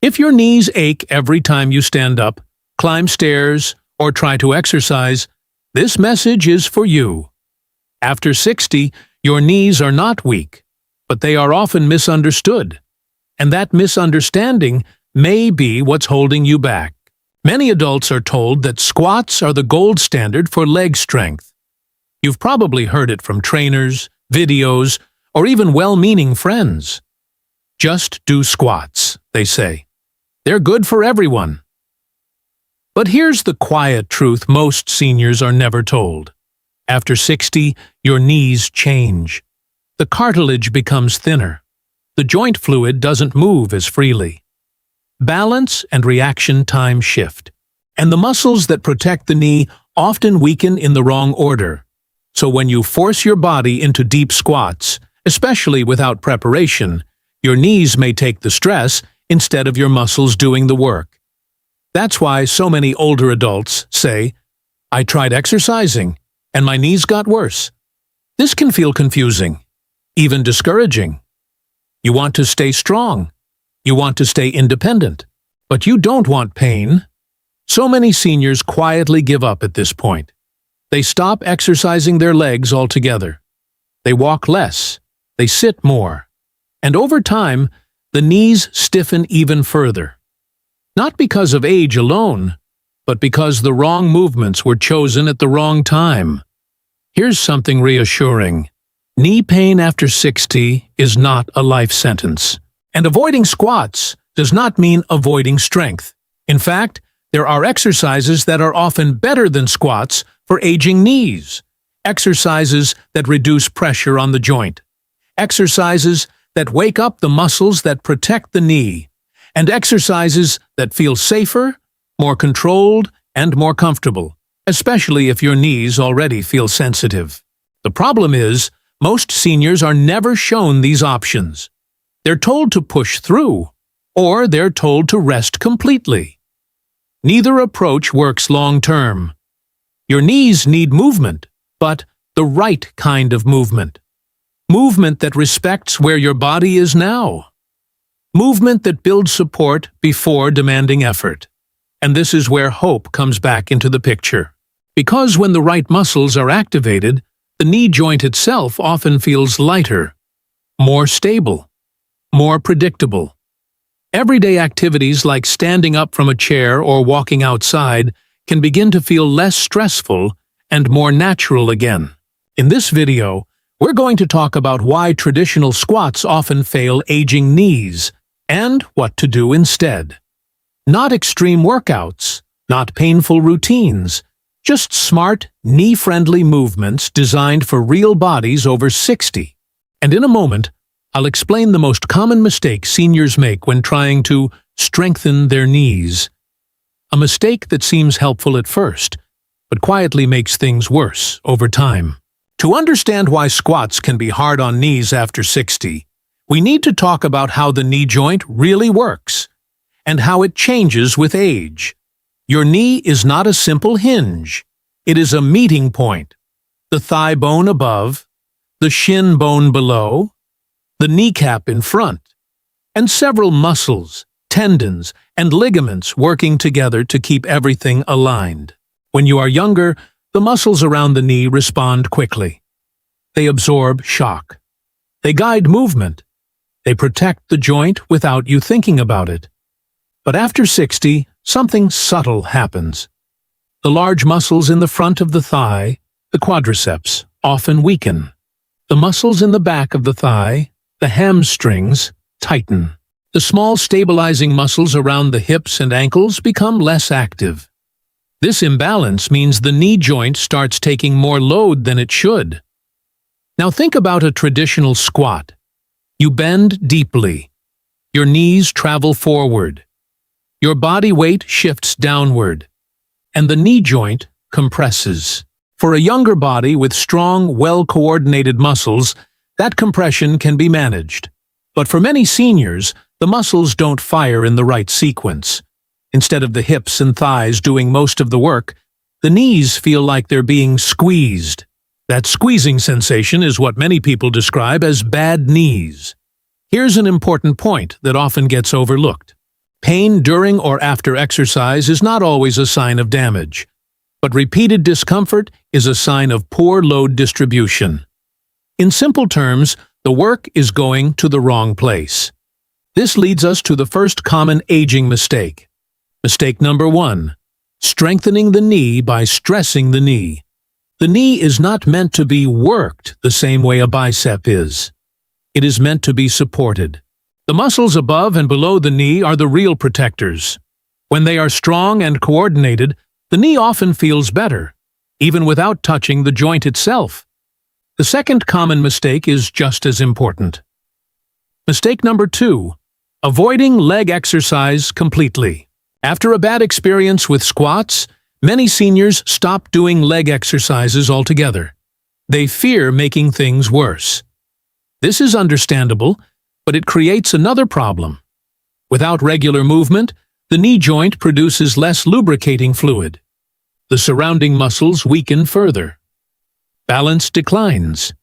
If your knees ache every time you stand up, climb stairs, or try to exercise, this message is for you. After 60, your knees are not weak, but they are often misunderstood. And that misunderstanding may be what's holding you back. Many adults are told that squats are the gold standard for leg strength. You've probably heard it from trainers, videos, or even well-meaning friends. Just do squats, they say. They're good for everyone. But here's the quiet truth most seniors are never told. After 60, your knees change. The cartilage becomes thinner. The joint fluid doesn't move as freely. Balance and reaction time shift, and the muscles that protect the knee often weaken in the wrong order. So when you force your body into deep squats, especially without preparation, your knees may take the stress instead of your muscles doing the work. That's why so many older adults say, "I tried exercising, and my knees got worse." This can feel confusing, even discouraging. You want to stay strong. You want to stay independent, but you don't want pain. So many seniors quietly give up at this point. They stop exercising their legs altogether. They walk less. They sit more. And over time, the knees stiffen even further. Not because of age alone, but because the wrong movements were chosen at the wrong time. Here's something reassuring. Knee pain after 60 is not a life sentence. And avoiding squats does not mean avoiding strength. In fact, there are exercises that are often better than squats for aging knees. Exercises that reduce pressure on the joint. Exercises that wake up the muscles that protect the knee. And exercises that feel safer, more controlled, and more comfortable, especially if your knees already feel sensitive. The problem is, most seniors are never shown these options. They're told to push through, or they're told to rest completely. Neither approach works long-term. Your knees need movement, but the right kind of movement. Movement that respects where your body is now. Movement that builds support before demanding effort. And this is where hope comes back into the picture. Because when the right muscles are activated, the knee joint itself often feels lighter, more stable, more predictable. Everyday activities like standing up from a chair or walking outside can begin to feel less stressful and more natural again. In this video, we're going to talk about why traditional squats often fail aging knees and what to do instead. Not extreme workouts, not painful routines, just smart, knee-friendly movements designed for real bodies over 60. And in a moment, I'll explain the most common mistake seniors make when trying to strengthen their knees. A mistake that seems helpful at first, but quietly makes things worse over time. To understand why squats can be hard on knees after 60, we need to talk about how the knee joint really works, and how it changes with age. Your knee is not a simple hinge. It is a meeting point. The thigh bone above, the shin bone below, the kneecap in front, and several muscles, tendons, and ligaments working together to keep everything aligned. When you are younger, the muscles around the knee respond quickly. They absorb shock. They guide movement. They protect the joint without you thinking about it. But after 60, something subtle happens. The large muscles in the front of the thigh, the quadriceps, often weaken. The muscles in the back of the thigh, the hamstrings, tighten. The small stabilizing muscles around the hips and ankles become less active. This imbalance means the knee joint starts taking more load than it should. Now think about a traditional squat. You bend deeply. Your knees travel forward. Your body weight shifts downward. And the knee joint compresses. For a younger body with strong, well-coordinated muscles, that compression can be managed. But for many seniors, the muscles don't fire in the right sequence. Instead of the hips and thighs doing most of the work, the knees feel like they're being squeezed. That squeezing sensation is what many people describe as bad knees. Here's an important point that often gets overlooked. Pain during or after exercise is not always a sign of damage, but repeated discomfort is a sign of poor load distribution. In simple terms, the work is going to the wrong place. This leads us to the first common aging mistake. Mistake number 1. Strengthening the knee by stressing the knee. The knee is not meant to be worked the same way a bicep is. It is meant to be supported. The muscles above and below the knee are the real protectors. When they are strong and coordinated, the knee often feels better, even without touching the joint itself. The second common mistake is just as important. Mistake number 2. Avoiding leg exercise completely. After a bad experience with squats, many seniors stop doing leg exercises altogether. They fear making things worse. This is understandable, but it creates another problem. Without regular movement, the knee joint produces less lubricating fluid. The surrounding muscles weaken further. Balance declines.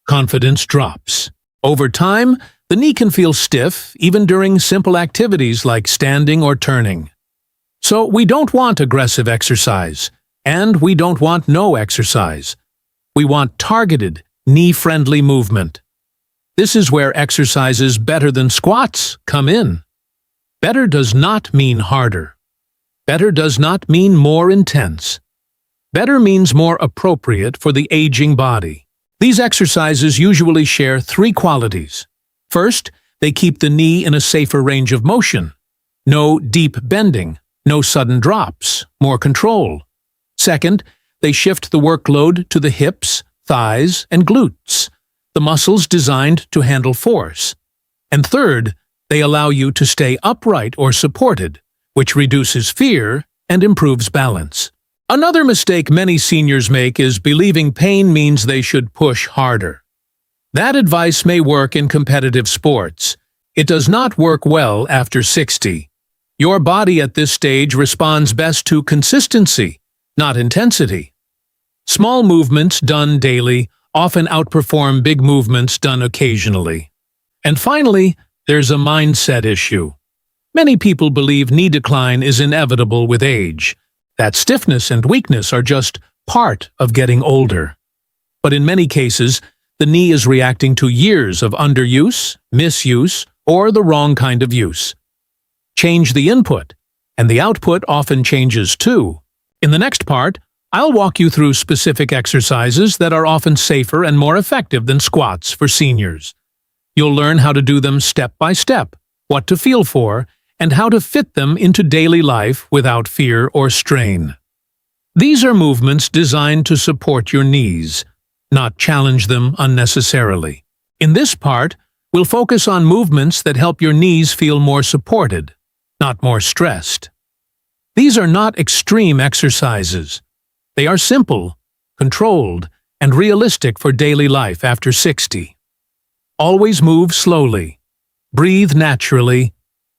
Confidence drops. Over time, the knee can feel stiff even during simple activities like standing or turning. So we don't want aggressive exercise, and we don't want no exercise. We want targeted, knee-friendly movement. This is where exercises better than squats come in. Better does not mean harder. Better does not mean more intense. Better means more appropriate for the aging body. These exercises usually share 3 qualities. First, they keep the knee in a safer range of motion. No deep bending, no sudden drops, more control. Second, they shift the workload to the hips, thighs, and glutes, the muscles designed to handle force. And third, they allow you to stay upright or supported, which reduces fear and improves balance. Another mistake many seniors make is believing pain means they should push harder. That advice may work in competitive sports. It does not work well after 60. Your body at this stage responds best to consistency, not intensity. Small movements done daily often outperform big movements done occasionally. And finally, there's a mindset issue. Many people believe knee decline is inevitable with age, that stiffness and weakness are just part of getting older. But in many cases, the knee is reacting to years of underuse, misuse, or the wrong kind of use. Change the input, and the output often changes too. In the next part, I'll walk you through specific exercises that are often safer and more effective than squats for seniors. You'll learn how to do them step by step, what to feel for, and how to fit them into daily life without fear or strain. These are movements designed to support your knees, not challenge them unnecessarily. In this part, we'll focus on movements that help your knees feel more supported, not more stressed. These are not extreme exercises. They are simple, controlled, and realistic for daily life after 60. Always move slowly, breathe naturally,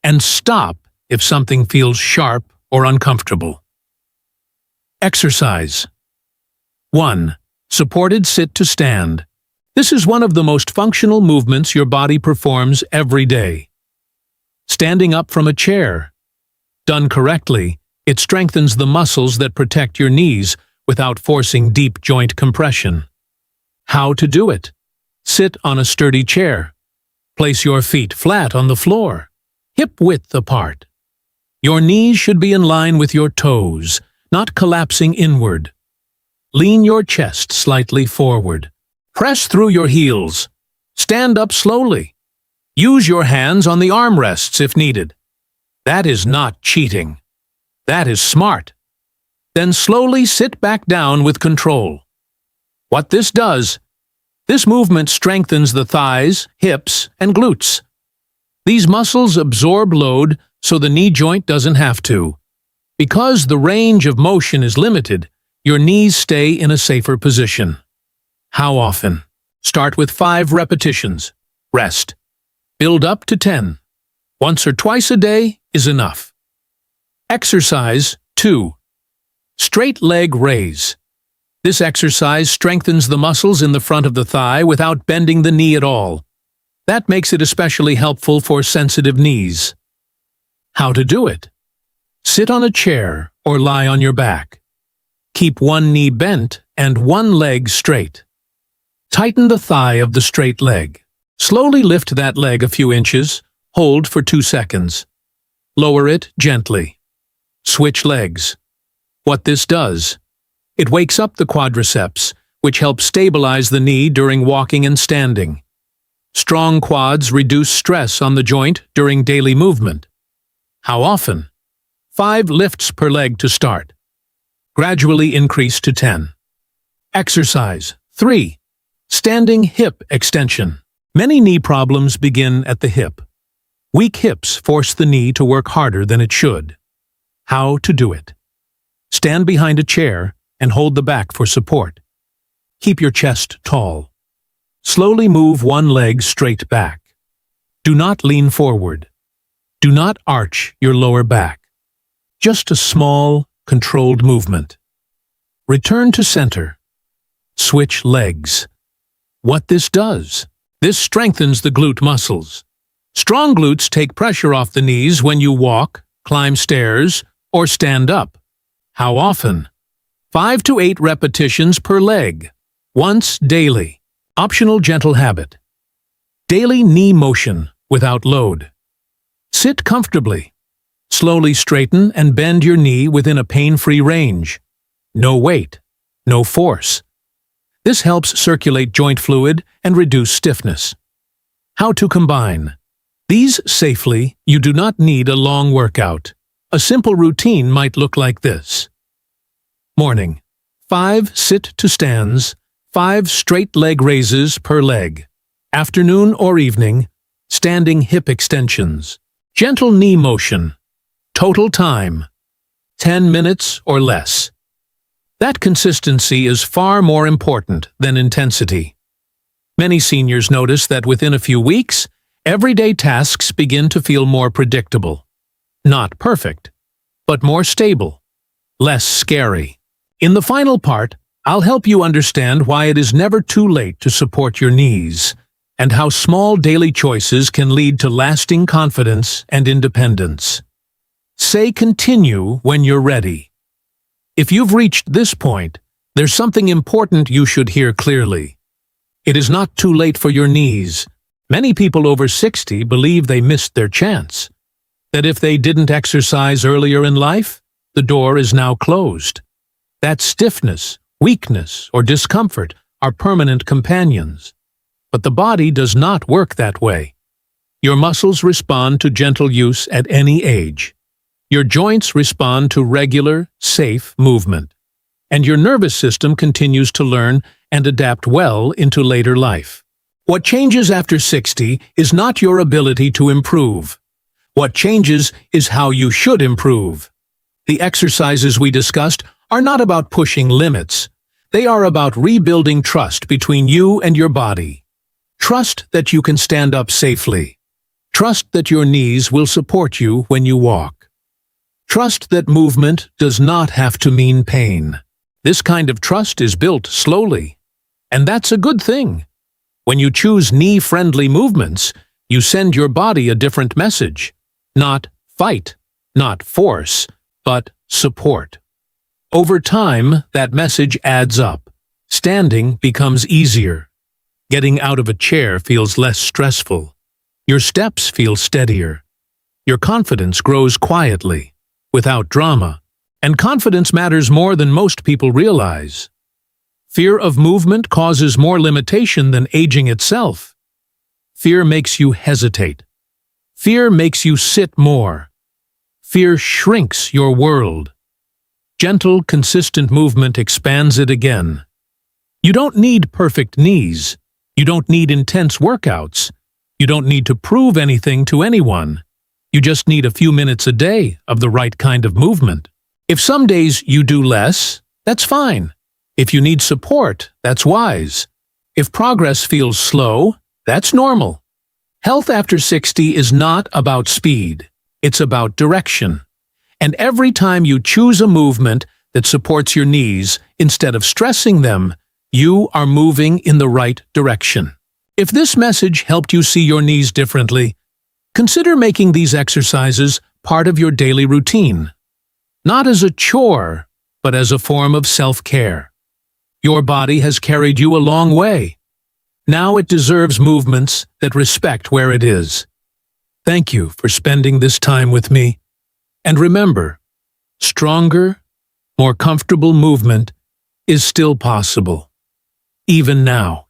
and stop if something feels sharp or uncomfortable. Exercise. 1. Supported sit to stand. This is one of the most functional movements your body performs every day. Standing up from a chair. Done correctly, it strengthens the muscles that protect your knees without forcing deep joint compression. How to do it? Sit on a sturdy chair. Place your feet flat on the floor, hip-width apart. Your knees should be in line with your toes, not collapsing inward. Lean your chest slightly forward. Press through your heels. Stand up slowly. Use your hands on the armrests if needed. That is not cheating. That is smart. Then slowly sit back down with control. What this does, this movement strengthens the thighs, hips, and glutes. These muscles absorb load so the knee joint doesn't have to. Because the range of motion is limited, your knees stay in a safer position. How often? Start with 5 repetitions. Rest. Build up to 10. Once or twice a day is enough. Exercise 2. Straight leg raise. This exercise strengthens the muscles in the front of the thigh without bending the knee at all. That makes it especially helpful for sensitive knees. How to do it? Sit on a chair or lie on your back. Keep one knee bent and one leg straight. Tighten the thigh of the straight leg. Slowly lift that leg a few inches. Hold for 2 seconds. Lower it gently. Switch legs. What this does? It wakes up the quadriceps, which helps stabilize the knee during walking and standing. Strong quads reduce stress on the joint during daily movement. How often? 5 lifts per leg to start. Gradually increase to 10. Exercise 3. Standing hip extension. Many knee problems begin at the hip. Weak hips force the knee to work harder than it should. How to do it? Stand behind a chair and hold the back for support. Keep your chest tall. Slowly move one leg straight back. Do not lean forward. Do not arch your lower back. Just a small, controlled movement. Return to center. Switch legs. What this does? This strengthens the glute muscles. Strong glutes take pressure off the knees when you walk, climb stairs, or stand up. How often? 5 to 8 repetitions per leg. Once daily. Optional gentle habit. Daily knee motion without load. Sit comfortably. Slowly straighten and bend your knee within a pain-free range. No weight. No force. This helps circulate joint fluid and reduce stiffness. How to combine? These safely, you do not need a long workout. A simple routine might look like this. Morning. 5 sit-to-stands, 5 straight leg raises per leg. Afternoon or evening, standing hip extensions. Gentle knee motion. Total time. 10 minutes or less. That consistency is far more important than intensity. Many seniors notice that within a few weeks, everyday tasks begin to feel more predictable. Not perfect, but more stable. Less scary. In the final part, I'll help you understand why it is never too late to support your knees, and how small daily choices can lead to lasting confidence and independence. Say continue when you're ready. If you've reached this point, there's something important you should hear clearly. It is not too late for your knees. Many people over 60 believe they missed their chance. That if they didn't exercise earlier in life, the door is now closed. That stiffness, weakness, or discomfort are permanent companions. But the body does not work that way. Your muscles respond to gentle use at any age. Your joints respond to regular, safe movement. And your nervous system continues to learn and adapt well into later life. What changes after 60 is not your ability to improve. What changes is how you should improve. The exercises we discussed are not about pushing limits. They are about rebuilding trust between you and your body. Trust that you can stand up safely. Trust that your knees will support you when you walk. Trust that movement does not have to mean pain. This kind of trust is built slowly. And that's a good thing. When you choose knee-friendly movements, you send your body a different message. Not fight, not force, but support. Over time, that message adds up. Standing becomes easier. Getting out of a chair feels less stressful. Your steps feel steadier. Your confidence grows quietly, without drama. And confidence matters more than most people realize. Fear of movement causes more limitation than aging itself. Fear makes you hesitate. Fear makes you sit more. Fear shrinks your world. Gentle, consistent movement expands it again. You don't need perfect knees. You don't need intense workouts. You don't need to prove anything to anyone. You just need a few minutes a day of the right kind of movement. If some days you do less, that's fine. If you need support, that's wise. If progress feels slow, that's normal. Health after 60 is not about speed. It's about direction. And every time you choose a movement that supports your knees instead of stressing them, you are moving in the right direction. If this message helped you see your knees differently, consider making these exercises part of your daily routine. Not as a chore, but as a form of self-care. Your body has carried you a long way. Now it deserves movements that respect where it is. Thank you for spending this time with me. And remember, stronger, more comfortable movement is still possible, even now.